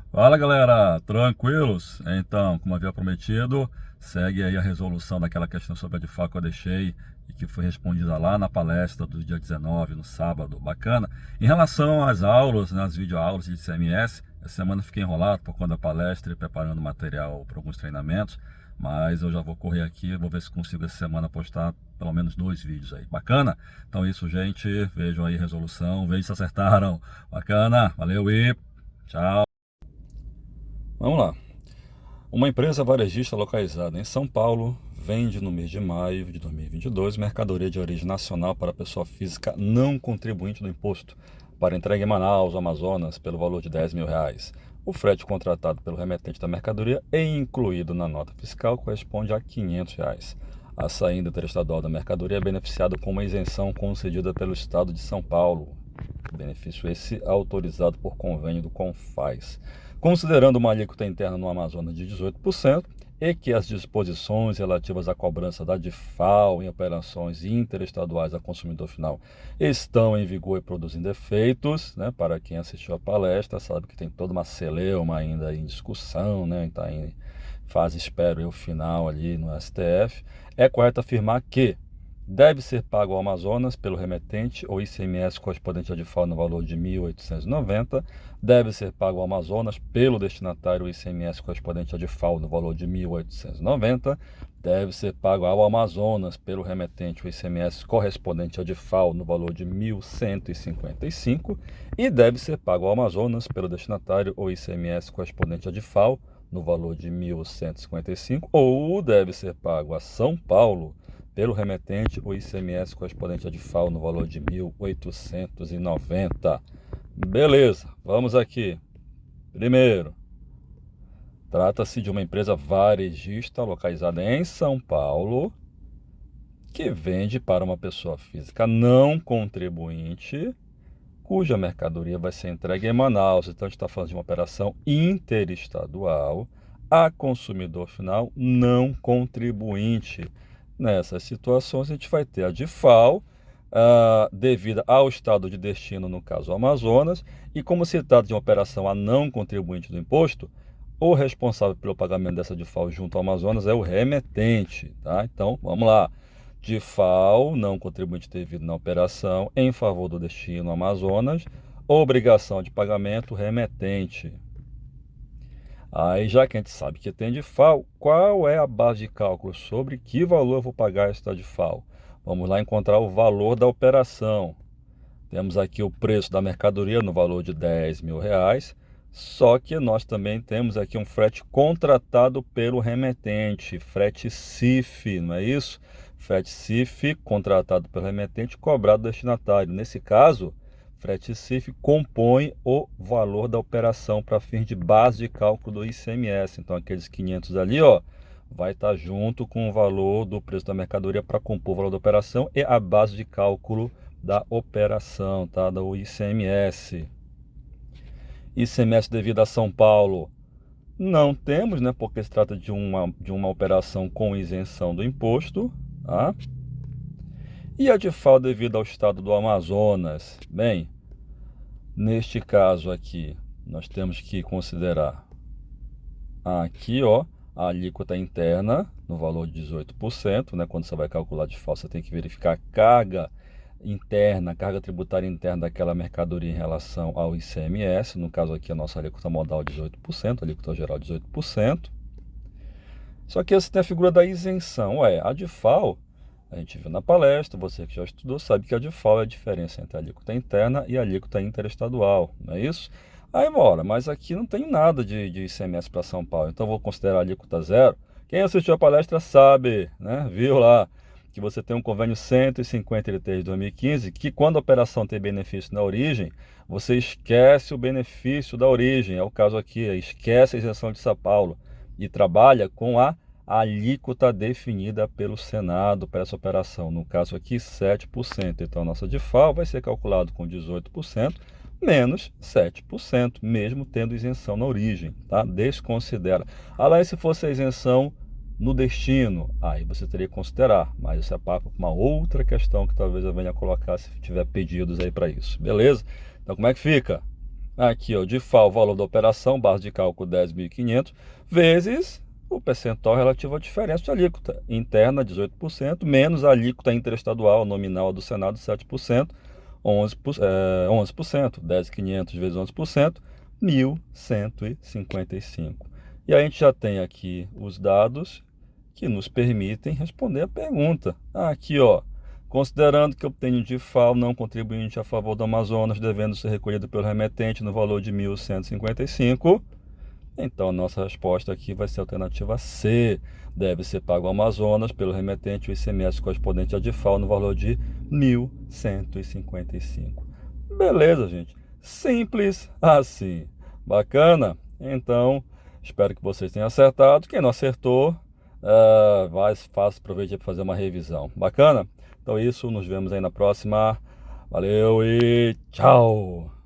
Fala galera, tranquilos? Então, como havia prometido, segue aí a resolução daquela questão sobre a DIFAL que eu deixei e que foi respondida lá na palestra do dia 19, no sábado, bacana. Em relação às aulas, nas videoaulas de ICMS, essa semana eu fiquei enrolado por conta da palestra e preparando material para alguns treinamentos, mas eu já vou correr aqui, vou ver se consigo essa semana postar pelo menos 2 vídeos aí, bacana? Então é isso, gente, vejam aí a resolução, vejam se acertaram, bacana, valeu e tchau! Vamos lá. Uma empresa varejista localizada em São Paulo vende no mês de maio de 2022 mercadoria de origem nacional para pessoa física não contribuinte do imposto para entrega em Manaus, Amazonas, pelo valor de R$ 10.000. O frete contratado pelo remetente da mercadoria e incluído na nota fiscal corresponde a R$ 500. A saída interestadual da mercadoria é beneficiada com uma isenção concedida pelo Estado de São Paulo. Benefício esse autorizado por convênio do CONFAS. Considerando uma alíquota interna no Amazonas de 18% e que as disposições relativas à cobrança da DIFAL em operações interestaduais a consumidor final estão em vigor e produzindo efeitos, né? Para quem assistiu a palestra sabe que tem toda uma celeuma ainda em discussão, né? Está em fase, espero eu, final ali no STF. É correto afirmar que deve ser pago ao Amazonas pelo remetente o ICMS correspondente à DIFAL no valor de R$ 1.890. Deve ser pago ao Amazonas pelo destinatário o ICMS correspondente à DIFAL no valor de R$ 1.890. Deve ser pago ao Amazonas pelo remetente o ICMS correspondente à DIFAL no valor de R$ 1.155. E deve ser pago ao Amazonas pelo destinatário o ICMS correspondente à DIFAL no valor de R$ 1.155. Ou deve ser pago a São Paulo pelo remetente o ICMS correspondente à DIFAL no valor de R$ 1.890. Beleza, vamos aqui. Primeiro, trata-se de uma empresa varejista localizada em São Paulo que vende para uma pessoa física não contribuinte, cuja mercadoria vai ser entregue em Manaus. Então, a gente está falando de uma operação interestadual a consumidor final não contribuinte. Nessas situações, a gente vai ter a DIFAL, devida ao estado de destino, no caso Amazonas, e como se trata de uma operação a não contribuinte do imposto, o responsável pelo pagamento dessa DIFAL junto ao Amazonas é o remetente, tá? Então, vamos lá. DIFAL, não contribuinte devido na operação, em favor do destino Amazonas, obrigação de pagamento remetente. Aí, já que a gente sabe que tem DIFAL, qual é a base de cálculo sobre que valor eu vou pagar esta DIFAL? Vamos lá encontrar o valor da operação. Temos aqui o preço da mercadoria no valor de R$ 10.000, só que nós também temos aqui um frete contratado pelo remetente, frete CIF, não é isso? Frete CIF contratado pelo remetente, cobrado do destinatário. Nesse caso, frete CIF compõe o valor da operação para fins de base de cálculo do ICMS. Então, aqueles 500 ali, ó, vai estar junto com o valor do preço da mercadoria para compor o valor da operação e a base de cálculo da operação, tá? Do ICMS. ICMS devido a São Paulo não temos, né? Porque se trata de uma operação com isenção do imposto, tá? E a DIFAL devido ao estado do Amazonas? Bem, neste caso aqui, nós temos que considerar aqui, ó, a alíquota interna no valor de 18%, né? Quando você vai calcular a DIFAL, você tem que verificar a carga interna, carga tributária interna daquela mercadoria em relação ao ICMS. No caso aqui, a nossa alíquota modal 18%, a alíquota geral 18%. Só que você tem a figura da isenção. A DIFAL, a gente viu na palestra, você que já estudou sabe que a DIFAL é a diferença entre a alíquota interna e a alíquota interestadual, não é isso? Aí, bora, mas aqui não tem nada de ICMS para São Paulo, então vou considerar a alíquota zero. Quem assistiu a palestra sabe, né? Viu lá que você tem um convênio 153 de 2015, que quando a operação tem benefício na origem, você esquece o benefício da origem. É o caso aqui, esquece a isenção de São Paulo e trabalha com a alíquota definida pelo Senado para essa operação. No caso aqui, 7%. Então, a nossa DIFAL vai ser calculado com 18% menos 7%, mesmo tendo isenção na origem, tá? Desconsidera. Além se fosse a isenção no destino, aí você teria que considerar, mas isso é papo para uma outra questão que talvez eu venha colocar se tiver pedidos aí para isso, beleza? Então como é que fica? Aqui, ó, de FAO, valor da operação, base de cálculo 10.500, vezes o percentual relativo à diferença de alíquota interna, 18%, menos a alíquota interestadual nominal do Senado, 7%, 11%, 10.500 vezes 11%, 1.155. E a gente já tem aqui os dados que nos permitem responder a pergunta. Aqui, ó, considerando que eu obtenho de FAO não contribuinte a favor do Amazonas, devendo ser recolhido pelo remetente no valor de 1.155, então a nossa resposta aqui vai ser a alternativa C. Deve ser pago ao Amazonas pelo remetente o ICMS correspondente a de FAO no valor de 1.155. Beleza, gente? Simples assim. Bacana? Então, espero que vocês tenham acertado. Quem não acertou, faça proveito para fazer uma revisão. Bacana? Então, isso, nos vemos aí na próxima. Valeu e tchau!